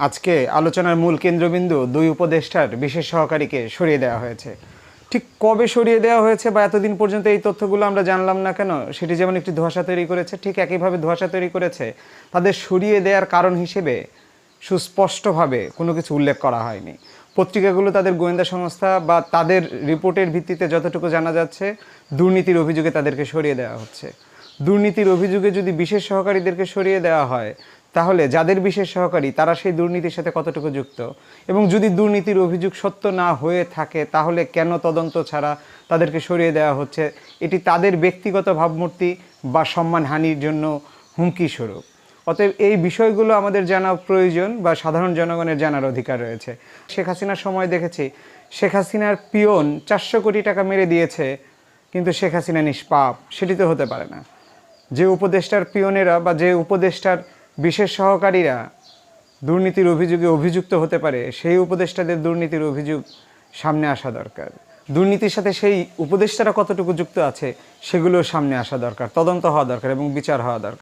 আজকে আলোচনার মূল কেন্দ্রবিন্দু দুই উপদেষ্টার বিশেষ সহকারীকে সরিয়ে দেওয়া হয়েছে। ঠিক কবে সরিয়ে দেওয়া হয়েছে বা এতদিন পর্যন্ত এই তথ্যগুলো আমরা জানলাম না কেন, সেটি যেমন একটি ধোঁয়াশা তৈরি করেছে, ঠিক একইভাবে ধোঁয়াশা তৈরি করেছে তাদের সরিয়ে দেওয়ার কারণ হিসেবে সুস্পষ্টভাবে কোনো কিছু উল্লেখ করা হয়নি। পত্রিকাগুলো তাদের গোয়েন্দা সংস্থা বা তাদের রিপোর্টের ভিত্তিতে যতটুকু জানা যাচ্ছে, দুর্নীতির অভিযোগে তাদেরকে সরিয়ে দেওয়া হচ্ছে। দুর্নীতির অভিযোগে যদি বিশেষ সহকারীদেরকে সরিয়ে দেওয়া হয়, তাহলে যাদের বিশেষ সহকারী তারা সেই দুর্নীতির সাথে কতটুকু যুক্ত, এবং যদি দুর্নীতির অভিযোগ সত্য না হয়ে থাকে তাহলে কেন তদন্ত ছাড়া তাদেরকে সরিয়ে দেওয়া হচ্ছে, এটি তাদের ব্যক্তিগত ভাবমূর্তি বা সম্মানহানির জন্য হুমকি স্বরূপ। অতএব এই বিষয়গুলো আমাদের জানা প্রয়োজন বা সাধারণ জনগণের জানার অধিকার রয়েছে। শেখ হাসিনার সময় দেখেছি শেখ হাসিনার পিয়ন 400 কোটি টাকা মেরে দিয়েছে, কিন্তু শেখ হাসিনা নিষ্পাপ, সেটি তো হতে পারে না। যে উপদেষ্টার পিয়নেরা বা যে উপদেষ্টার বিশেষ সহকারীরা দুর্নীতির অভিযোগে অভিযুক্ত হতে পারে, সেই উপদেষ্টাদের দুর্নীতির অভিযোগ সামনে আসা দরকার। দুর্নীতির সাথে সেই উপদেষ্টারা কতটুকু যুক্ত আছে সেগুলো সামনে আসা দরকার, তদন্ত হওয়া দরকার এবং বিচার হওয়া দরকার।